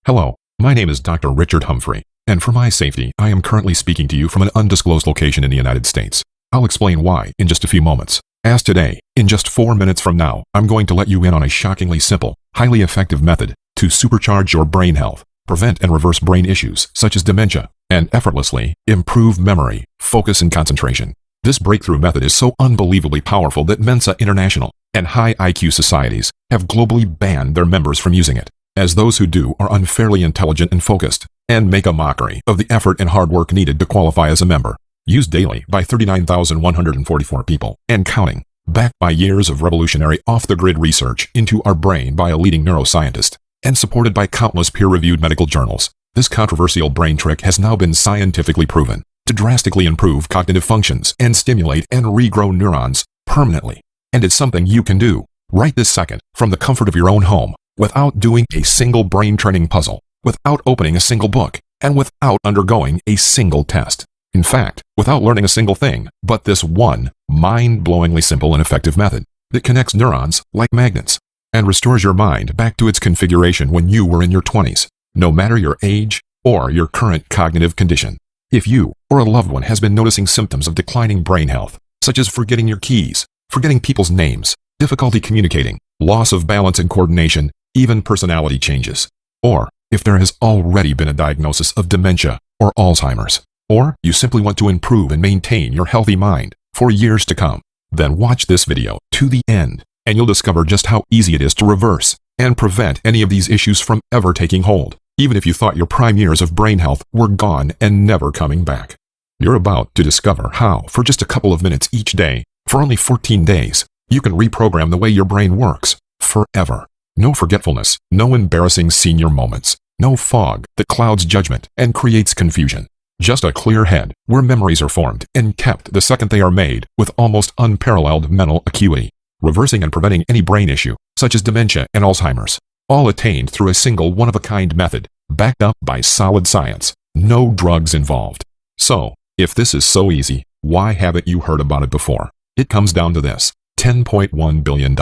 Hello, my name is Dr. Richard Humphrey, and for my safety, I am currently speaking to you from an undisclosed location in the United States. I'll explain why in just a few moments. As today, in just 4 minutes from now, I'm going to let you in on a shockingly simple, highly effective method to supercharge your brain health, prevent and reverse brain issues such as dementia, and effortlessly improve memory, focus, and concentration. This breakthrough method is so unbelievably powerful that Mensa International and high IQ societies have globally banned their members from using it, as those who do are unfairly intelligent and focused, and make a mockery of the effort and hard work needed to qualify as a member. Used daily by 39,144 people and counting, backed by years of revolutionary off-the-grid research into our brain by a leading neuroscientist, and supported by countless peer-reviewed medical journals, this controversial brain trick has now been scientifically proven to drastically improve cognitive functions and stimulate and regrow neurons permanently. And it's something you can do right this second from the comfort of your own home, without doing a single brain-training puzzle, without opening a single book, and without undergoing a single test. In fact, without learning a single thing, but this one mind-blowingly simple and effective method that connects neurons like magnets and restores your mind back to its configuration when you were in your 20s, no matter your age or your current cognitive condition. If you or a loved one has been noticing symptoms of declining brain health, such as forgetting your keys, forgetting people's names, difficulty communicating, loss of balance and coordination, even personality changes, or if there has already been a diagnosis of dementia or Alzheimer's, or you simply want to improve and maintain your healthy mind for years to come, then watch this video to the end and you'll discover just how easy it is to reverse and prevent any of these issues from ever taking hold, even if you thought your prime years of brain health were gone and never coming back. You're about to discover how, for just a couple of minutes each day, for only 14 days, you can reprogram the way your brain works forever. No forgetfulness, no embarrassing senior moments, no fog that clouds judgment and creates confusion. Just a clear head where memories are formed and kept the second they are made with almost unparalleled mental acuity, reversing and preventing any brain issue, such as dementia and Alzheimer's, all attained through a single one-of-a-kind method, backed up by solid science, no drugs involved. So, if this is so easy, why haven't you heard about it before? It comes down to this: $10.1 billion.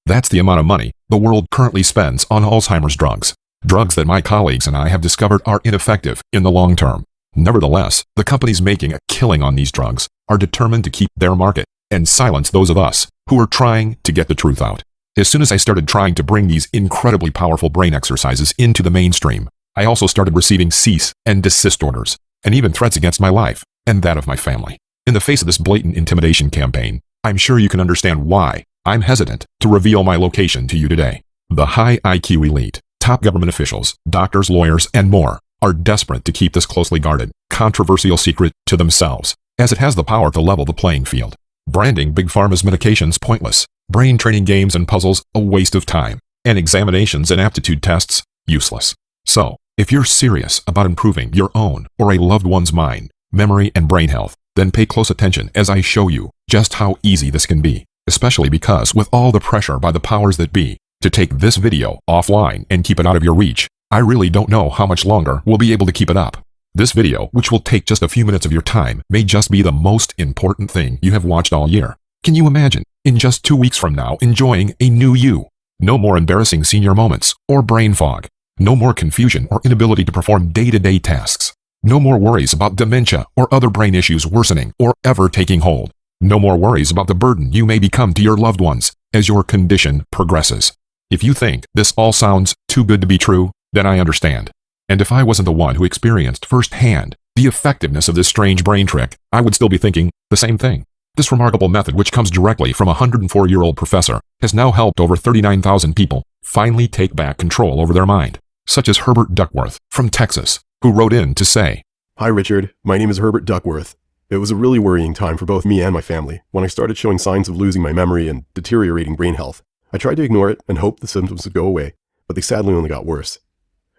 That's the amount of money the world currently spends on Alzheimer's drugs that my colleagues and I have discovered are ineffective in the long term. Nevertheless, the companies making a killing on these drugs are determined to keep their market and silence those of us who are trying to get the truth out. As soon as I started trying to bring these incredibly powerful brain exercises into the mainstream, I also started receiving cease and desist orders, and even threats against my life and that of my family. In the face of this blatant intimidation campaign, I'm sure you can understand why I'm hesitant to reveal my location to you today. The high IQ elite, top government officials, doctors, lawyers, and more are desperate to keep this closely guarded, controversial secret to themselves, as it has the power to level the playing field. Branding Big Pharma's medications pointless, brain training games and puzzles a waste of time, and examinations and aptitude tests useless. So, if you're serious about improving your own or a loved one's mind, memory, and brain health, then pay close attention as I show you just how easy this can be, especially because with all the pressure by the powers that be to take this video offline and keep it out of your reach, I really don't know how much longer we'll be able to keep it up. This video, which will take just a few minutes of your time, may just be the most important thing you have watched all year. Can you imagine, in just 2 weeks from now, enjoying a new you? No more embarrassing senior moments or brain fog. No more confusion or inability to perform day-to-day tasks. No more worries about dementia or other brain issues worsening or ever taking hold. No more worries about the burden you may become to your loved ones as your condition progresses. If you think this all sounds too good to be true, then I understand. And if I wasn't the one who experienced firsthand the effectiveness of this strange brain trick, I would still be thinking the same thing. This remarkable method, which comes directly from a 104-year-old professor, has now helped over 39,000 people finally take back control over their mind, such as Herbert Duckworth from Texas, who wrote in to say, "Hi Richard, my name is Herbert Duckworth. It was a really worrying time for both me and my family when I started showing signs of losing my memory and deteriorating brain health. I tried to ignore it and hope the symptoms would go away, but they sadly only got worse.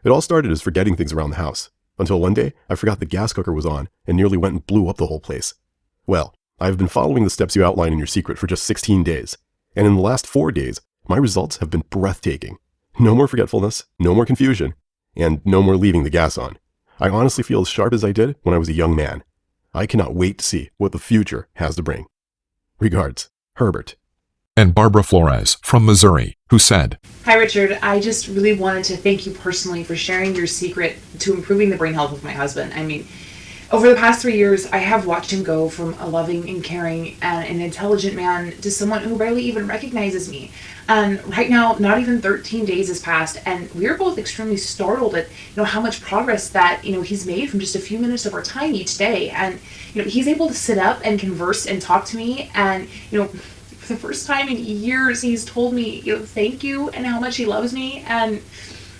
It all started as forgetting things around the house, until one day I forgot the gas cooker was on and nearly went and blew up the whole place. Well, I've been following the steps you outline in your secret for just 16 days, and in the last 4 days, my results have been breathtaking. No more forgetfulness, no more confusion, and no more leaving the gas on. I honestly feel as sharp as I did when I was a young man. I cannot wait to see what the future has to bring. Regards, Herbert." and Barbara Flores from Missouri, who said, Hi, Richard. I just really wanted to thank you personally for sharing your secret to improving the brain health of my husband. I mean, over the past 3 years, I have watched him go from a loving and caring and an intelligent man to someone who rarely even recognizes me. And right now, not even 13 days has passed, and we're both extremely startled at how much progress that he's made from just a few minutes of our time each day. And he's able to sit up and converse and talk to me, and for the first time in years, he's told me thank you and how much he loves me. And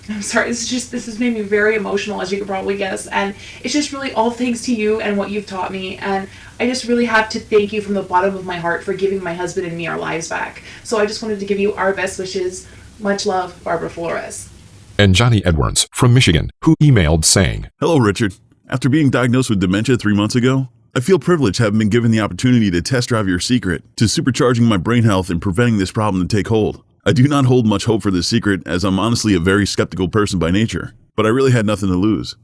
I'm sorry, this has made me very emotional, as you could probably guess, and it's just really all thanks to you and what you've taught me, and I just really have to thank you from the bottom of my heart for giving my husband and me our lives back. So I just wanted to give you our best wishes. Much love, Barbara Flores. And Johnny Edwards from Michigan, who emailed saying, Hello, Richard. After being diagnosed with dementia 3 months ago, I feel privileged having been given the opportunity to test drive your secret to supercharging my brain health and preventing this problem to take hold. I do not hold much hope for this secret, as I'm honestly a very skeptical person by nature, but I really had nothing to lose.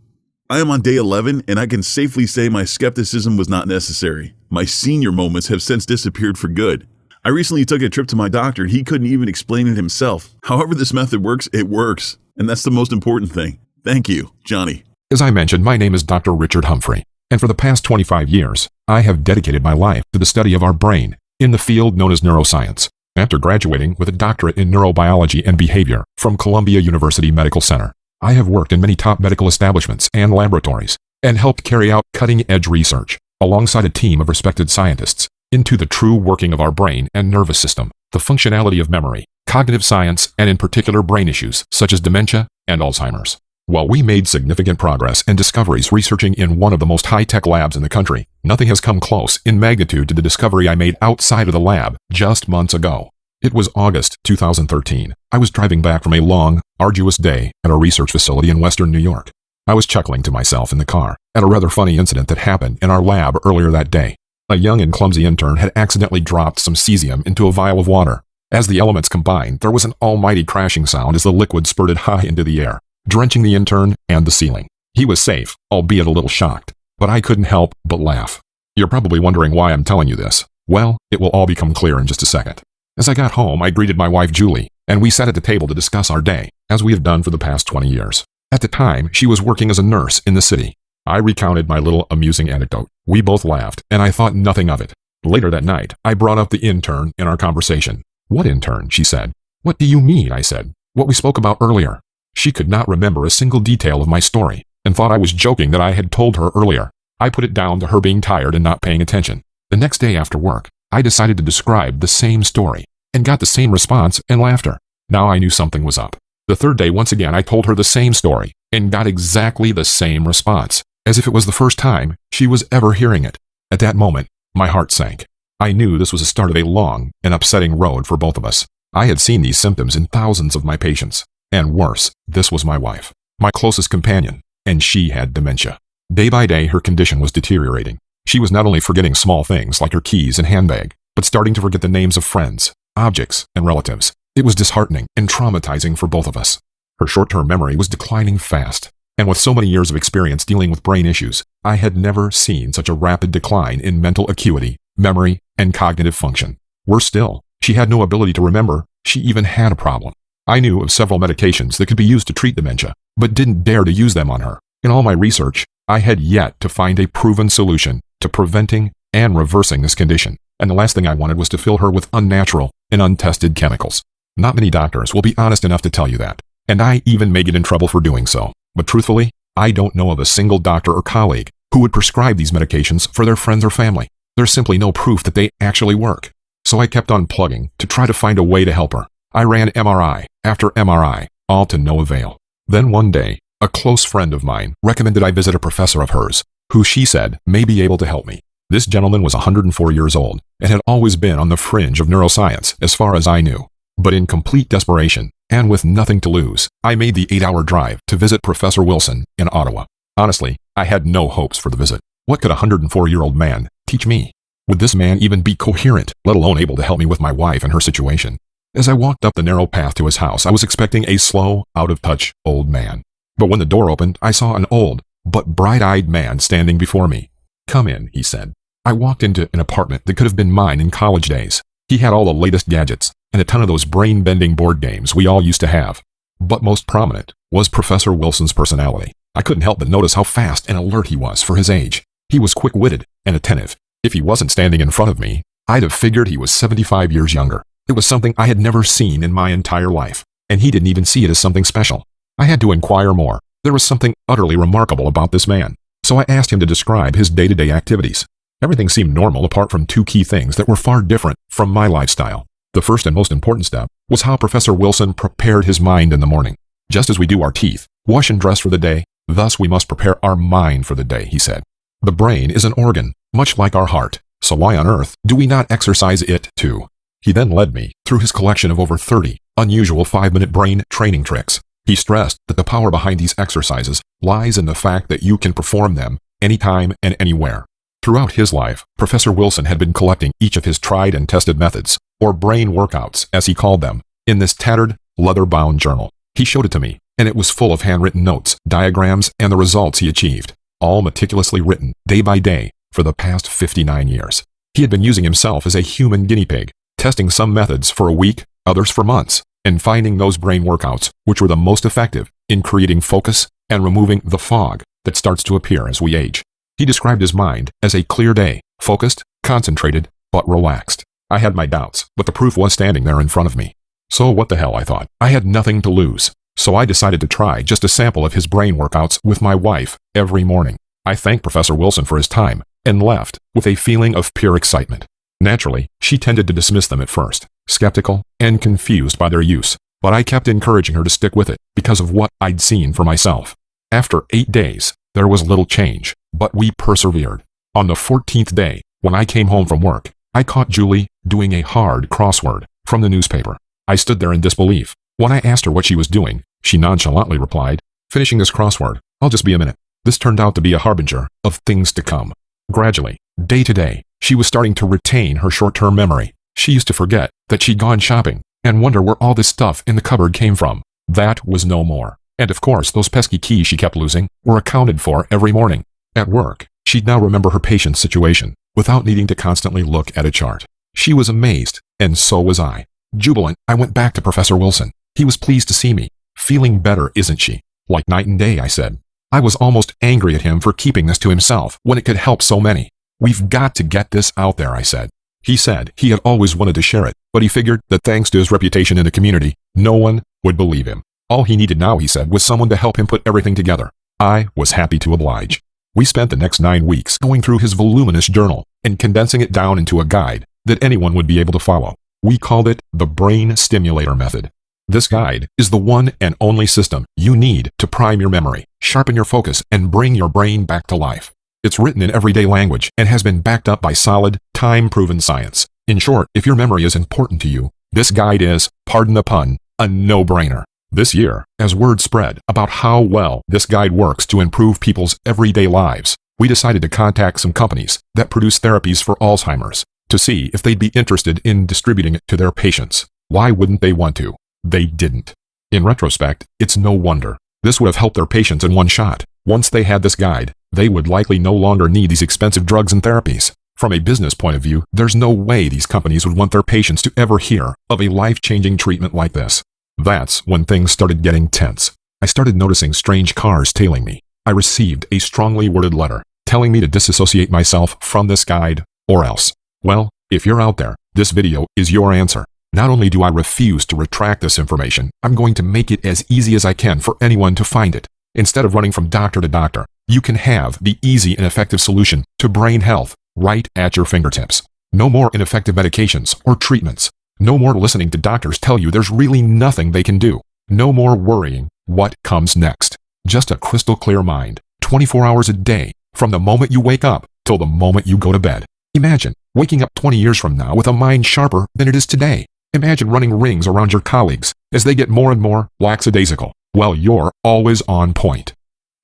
I am on day 11, and I can safely say my skepticism was not necessary. My senior moments have since disappeared for good. I recently took a trip to my doctor, and he couldn't even explain it himself. However this method works, it works, and that's the most important thing. Thank you, Johnny. As I mentioned, my name is Dr. Richard Humphrey, and for the past 25 years, I have dedicated my life to the study of our brain in the field known as neuroscience. After graduating with a doctorate in neurobiology and behavior from Columbia University Medical Center, I have worked in many top medical establishments and laboratories and helped carry out cutting-edge research alongside a team of respected scientists into the true working of our brain and nervous system, the functionality of memory, cognitive science, and in particular brain issues such as dementia and Alzheimer's. While we made significant progress and discoveries researching in one of the most high-tech labs in the country, nothing has come close in magnitude to the discovery I made outside of the lab just months ago. It was August 2013. I was driving back from a long, arduous day at a research facility in western New York. I was chuckling to myself in the car at a rather funny incident that happened in our lab earlier that day. A young and clumsy intern had accidentally dropped some cesium into a vial of water. As the elements combined, there was an almighty crashing sound as the liquid spurted high into the air, drenching the intern and the ceiling. He was safe, albeit a little shocked, but I couldn't help but laugh. You're probably wondering why I'm telling you this. Well, it will all become clear in just a second. As I got home, I greeted my wife Julie, and we sat at the table to discuss our day, as we have done for the past 20 years. At the time, she was working as a nurse in the city. I recounted my little amusing anecdote. We both laughed, and I thought nothing of it. Later that night, I brought up the intern in our conversation. What intern? She said. What do you mean? I said. What we spoke about earlier. She could not remember a single detail of my story and thought I was joking that I had told her earlier. I put it down to her being tired and not paying attention. The next day after work, I decided to describe the same story and got the same response and laughter. Now I knew something was up. The third day, once again, I told her the same story and got exactly the same response, as if it was the first time she was ever hearing it. At that moment, my heart sank. I knew this was the start of a long and upsetting road for both of us. I had seen these symptoms in thousands of my patients. And worse, this was my wife, my closest companion, and she had dementia. Day by day, her condition was deteriorating. She was not only forgetting small things like her keys and handbag, but starting to forget the names of friends, objects, and relatives. It was disheartening and traumatizing for both of us. Her short-term memory was declining fast, and with so many years of experience dealing with brain issues, I had never seen such a rapid decline in mental acuity, memory, and cognitive function. Worse still, she had no ability to remember she even had a problem. I knew of several medications that could be used to treat dementia, but didn't dare to use them on her. In all my research, I had yet to find a proven solution to preventing and reversing this condition, and the last thing I wanted was to fill her with unnatural and untested chemicals. Not many doctors will be honest enough to tell you that, and I even may get in trouble for doing so. But truthfully, I don't know of a single doctor or colleague who would prescribe these medications for their friends or family. There's simply no proof that they actually work. So I kept on plugging to try to find a way to help her. I ran MRI after MRI, all to no avail. Then one day, a close friend of mine recommended I visit a professor of hers, who she said may be able to help me. This gentleman was 104 years old and had always been on the fringe of neuroscience as far as I knew. But in complete desperation, and with nothing to lose, I made the 8-hour drive to visit Professor Wilson in Ottawa. Honestly, I had no hopes for the visit. What could a 104-year-old man teach me? Would this man even be coherent, let alone able to help me with my wife and her situation? As I walked up the narrow path to his house, I was expecting a slow, out-of-touch old man. But when the door opened, I saw an old, but bright-eyed man standing before me. "Come in," he said. I walked into an apartment that could have been mine in college days. He had all the latest gadgets and a ton of those brain-bending board games we all used to have. But most prominent was Professor Wilson's personality. I couldn't help but notice how fast and alert he was for his age. He was quick-witted and attentive. If he wasn't standing in front of me, I'd have figured he was 75 years younger. It was something I had never seen in my entire life, and he didn't even see it as something special. I had to inquire more. There was something utterly remarkable about this man, so I asked him to describe his day-to-day activities. Everything seemed normal apart from two key things that were far different from my lifestyle. The first and most important step was how Professor Wilson prepared his mind in the morning. Just as we do our teeth, wash and dress for the day, thus we must prepare our mind for the day, he said. The brain is an organ, much like our heart, so why on earth do we not exercise it too? He then led me through his collection of over 30 unusual 5-minute brain training tricks. He stressed that the power behind these exercises lies in the fact that you can perform them anytime and anywhere. Throughout his life, Professor Wilson had been collecting each of his tried and tested methods, or brain workouts, as he called them, in this tattered, leather-bound journal. He showed it to me, and it was full of handwritten notes, diagrams, and the results he achieved, all meticulously written, day by day, for the past 59 years. He had been using himself as a human guinea pig, testing some methods for a week, others for months, and finding those brain workouts which were the most effective in creating focus and removing the fog that starts to appear as we age. He described his mind as a clear day, focused, concentrated, but relaxed. I had my doubts, but the proof was standing there in front of me. So what the hell, I thought. I had nothing to lose. So I decided to try just a sample of his brain workouts with my wife every morning. I thanked Professor Wilson for his time and left with a feeling of pure excitement. Naturally, she tended to dismiss them at first, skeptical and confused by their use, but I kept encouraging her to stick with it because of what I'd seen for myself. After 8 days, there was little change, but we persevered. On the 14th day, when I came home from work, I caught Julie doing a hard crossword from the newspaper. I stood there in disbelief. When I asked her what she was doing, she nonchalantly replied, "Finishing this crossword. I'll just be a minute." This turned out to be a harbinger of things to come. Gradually, day to day, she was starting to retain her short-term memory. She used to forget that she'd gone shopping and wonder where all this stuff in the cupboard came from. That was no more. And of course, those pesky keys she kept losing were accounted for every morning. At work, she'd now remember her patient's situation without needing to constantly look at a chart. She was amazed, and so was I. Jubilant, I went back to Professor Wilson. He was pleased to see me. "Feeling better, isn't she?" "Like night and day," I said. I was almost angry at him for keeping this to himself when it could help so many. "We've got to get this out there," I said. He said he had always wanted to share it, but he figured that thanks to his reputation in the community, no one would believe him. All he needed now, he said, was someone to help him put everything together. I was happy to oblige. We spent the next 9 weeks going through his voluminous journal and condensing it down into a guide that anyone would be able to follow. We called it the Brain Stimulator Method. This guide is the one and only system you need to prime your memory, sharpen your focus, and bring your brain back to life. It's written in everyday language and has been backed up by solid, time-proven science. In short, if your memory is important to you, this guide is, pardon the pun, a no-brainer. This year, as word spread about how well this guide works to improve people's everyday lives, we decided to contact some companies that produce therapies for Alzheimer's to see if they'd be interested in distributing it to their patients. Why wouldn't they want to? They didn't. In retrospect, it's no wonder. This would have helped their patients in one shot. Once they had this guide, they would likely no longer need these expensive drugs and therapies. From a business point of view, there's no way these companies would want their patients to ever hear of a life-changing treatment like this. That's when things started getting tense. I started noticing strange cars tailing me. I received a strongly worded letter telling me to disassociate myself from this guide or else. Well, if you're out there, this video is your answer. Not only do I refuse to retract this information, I'm going to make it as easy as I can for anyone to find it. Instead of running from doctor to doctor, you can have the easy and effective solution to brain health right at your fingertips. No more ineffective medications or treatments. No more listening to doctors tell you there's really nothing they can do. No more worrying what comes next. Just a crystal clear mind, 24 hours a day, from the moment you wake up till the moment you go to bed. Imagine waking up 20 years from now with a mind sharper than it is today. Imagine running rings around your colleagues as they get more and more lackadaisical, while you're always on point.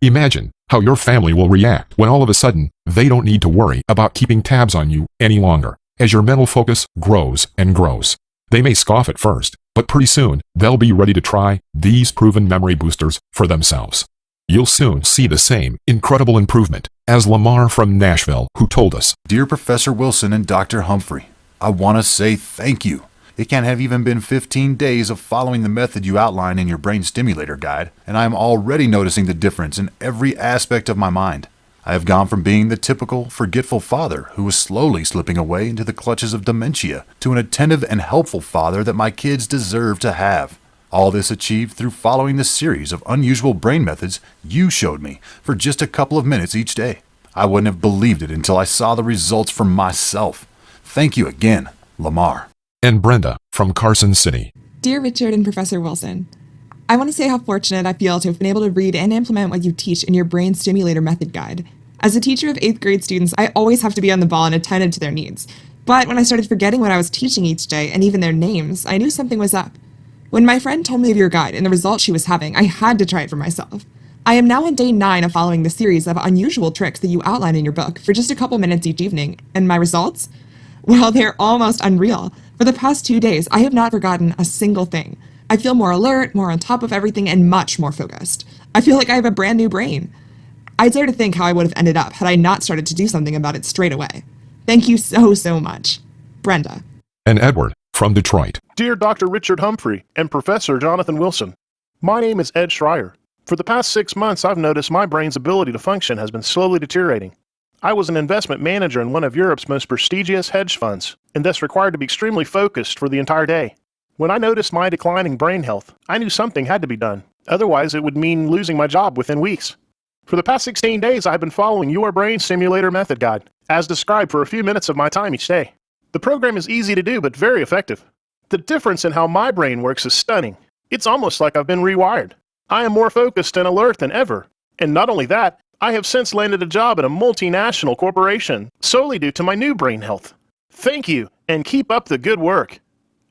Imagine how your family will react when all of a sudden they don't need to worry about keeping tabs on you any longer, as your mental focus grows and grows. They may scoff at first, but pretty soon they'll be ready to try these proven memory boosters for themselves. You'll soon see the same incredible improvement as Lamar from Nashville, who told us, "Dear Professor Wilson and Dr. Humphrey, I want to say thank you. It can't have even been 15 days of following the method you outline in your brain stimulator guide, and I am already noticing the difference in every aspect of my mind. I have gone from being the typical, forgetful father who was slowly slipping away into the clutches of dementia to an attentive and helpful father that my kids deserve to have. All this achieved through following the series of unusual brain methods you showed me for just a couple of minutes each day. I wouldn't have believed it until I saw the results for myself. Thank you again, Lamar. And Brenda from Carson City. Dear Richard and Professor Wilson, I want to say how fortunate I feel to have been able to read and implement what you teach in your brain stimulator method guide. As a teacher of 8th grade students, I always have to be on the ball and attentive to their needs. But when I started forgetting what I was teaching each day and even their names, I knew something was up. When my friend told me of your guide and the results she was having, I had to try it for myself. I am now on day 9 of following the series of unusual tricks that you outline in your book for just a couple minutes each evening, and my results? Well, they're almost unreal. For the past 2 days, I have not forgotten a single thing. I feel more alert, more on top of everything, and much more focused. I feel like I have a brand new brain. I dare to think how I would have ended up had I not started to do something about it straight away. Thank you so much. Brenda. And Edward from Detroit. Dear Dr. Richard Humphrey and Professor Jonathan Wilson, my name is Ed Schreier. For the past 6 months, I've noticed my brain's ability to function has been slowly deteriorating. I was an investment manager in one of Europe's most prestigious hedge funds, and thus required to be extremely focused for the entire day. When I noticed my declining brain health, I knew something had to be done. Otherwise, it would mean losing my job within weeks. For the past 16 days, I've been following your brain stimulator method guide, as described for a few minutes of my time each day. The program is easy to do, but very effective. The difference in how my brain works is stunning. It's almost like I've been rewired. I am more focused and alert than ever. And not only that, I have since landed a job at a multinational corporation solely due to my new brain health. Thank you, and keep up the good work.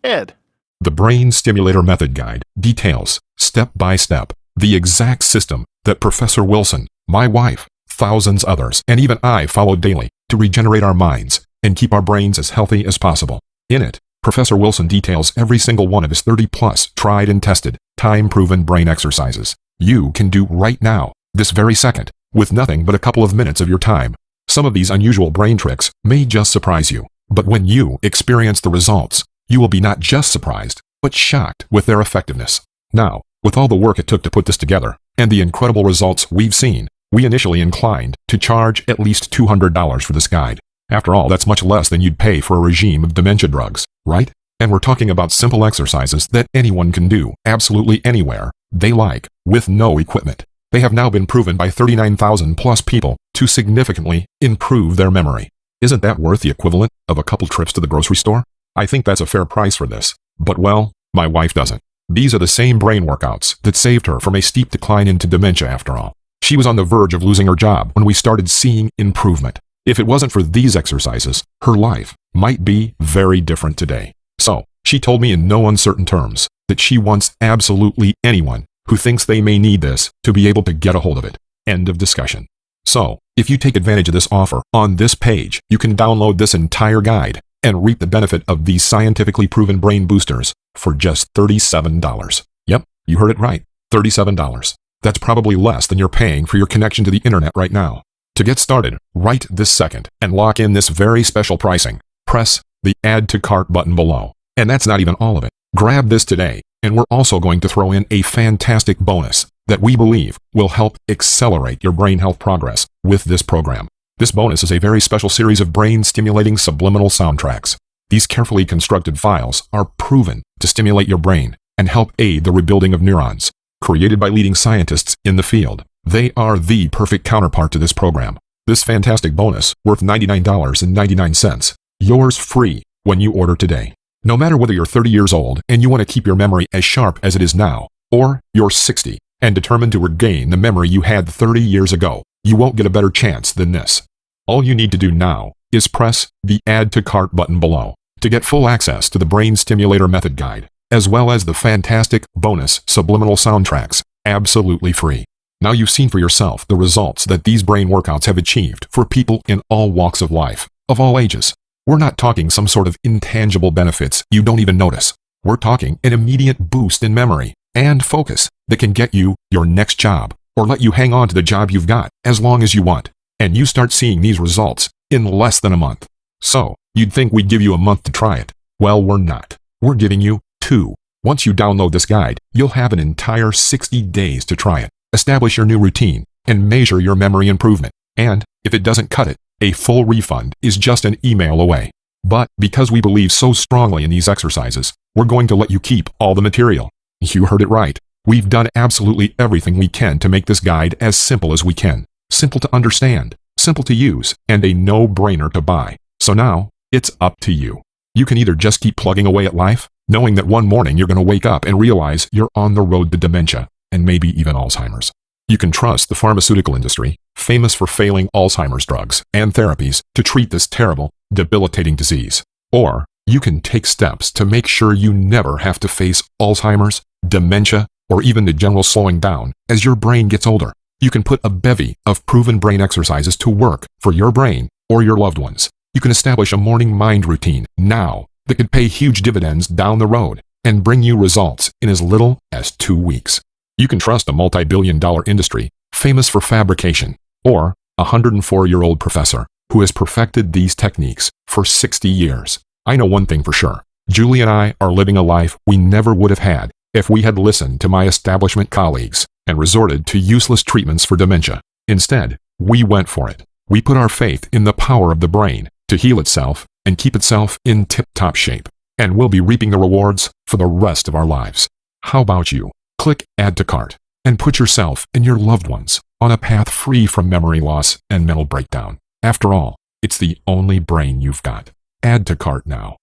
Ed. The Brain Stimulator Method Guide details, step by step, the exact system that Professor Wilson, my wife, thousands others, and even I follow daily to regenerate our minds and keep our brains as healthy as possible. In it, Professor Wilson details every single one of his 30-plus tried and tested, time-proven brain exercises you can do right now, this very second, with nothing but a couple of minutes of your time. Some of these unusual brain tricks may just surprise you, but when you experience the results, you will be not just surprised, but shocked with their effectiveness. Now, with all the work it took to put this together, and the incredible results we've seen, we initially inclined to charge at least $200 for this guide. After all, that's much less than you'd pay for a regime of dementia drugs, right? And we're talking about simple exercises that anyone can do, absolutely anywhere they like, with no equipment. They have now been proven by 39,000 plus people to significantly improve their memory. Isn't that worth the equivalent of a couple trips to the grocery store? I think that's a fair price for this. But well, my wife doesn't. These are the same brain workouts that saved her from a steep decline into dementia after all. She was on the verge of losing her job when we started seeing improvement. If it wasn't for these exercises, her life might be very different today. So, she told me in no uncertain terms that she wants absolutely anyone who thinks they may need this to be able to get a hold of it. End of discussion. So, if you take advantage of this offer on this page, you can download this entire guide and reap the benefit of these scientifically proven brain boosters for just $37. Yep, you heard it right, $37. That's probably less than you're paying for your connection to the internet right now. To get started right this second and lock in this very special pricing, press the Add to Cart button below. And that's not even all of it. Grab this today, and we're also going to throw in a fantastic bonus that we believe will help accelerate your brain health progress with this program. This bonus is a very special series of brain-stimulating subliminal soundtracks. These carefully constructed files are proven to stimulate your brain and help aid the rebuilding of neurons. Created by leading scientists in the field, they are the perfect counterpart to this program. This fantastic bonus, worth $99.99, yours free when you order today. No matter whether you're 30 years old and you want to keep your memory as sharp as it is now, or you're 60 and determined to regain the memory you had 30 years ago, you won't get a better chance than this. All you need to do now is press the Add to Cart button below to get full access to the Brain Stimulator Method Guide, as well as the fantastic bonus subliminal soundtracks, absolutely free. Now you've seen for yourself the results that these brain workouts have achieved for people in all walks of life, of all ages. We're not talking some sort of intangible benefits you don't even notice. We're talking an immediate boost in memory and focus that can get you your next job or let you hang on to the job you've got as long as you want. And you start seeing these results in less than a month. So, You'd think we'd give you a month to try it. Well, we're not. We're giving you 2. Once you download this guide, you'll have an entire 60 days to try it, establish your new routine, and measure your memory improvement. And if it doesn't cut it, a full refund is just an email away. But because we believe so strongly in these exercises, we're going to let you keep all the material. You heard it right. We've done absolutely everything we can to make this guide as simple as we can. Simple to understand, simple to use, and a no-brainer to buy. So now, it's up to you. You can either just keep plugging away at life, knowing that one morning you're going to wake up and realize you're on the road to dementia, and maybe even Alzheimer's. You can trust the pharmaceutical industry, famous for failing Alzheimer's drugs and therapies to treat this terrible, debilitating disease. Or you can take steps to make sure you never have to face Alzheimer's, dementia, or even the general slowing down as your brain gets older. You can put a bevy of proven brain exercises to work for your brain or your loved ones. You can establish a morning mind routine now that could pay huge dividends down the road and bring you results in as little as 2 weeks. You can trust a multi-billion-dollar industry famous for fabrication or a 104-year-old professor who has perfected these techniques for 60 years. I know one thing for sure. Julie and I are living a life we never would have had if we had listened to my establishment colleagues and resorted to useless treatments for dementia. Instead, we went for it. We put our faith in the power of the brain to heal itself and keep itself in tip-top shape. And we'll be reaping the rewards for the rest of our lives. How about you? Click Add to Cart and put yourself and your loved ones on a path free from memory loss and mental breakdown. After all, it's the only brain you've got. Add to Cart now.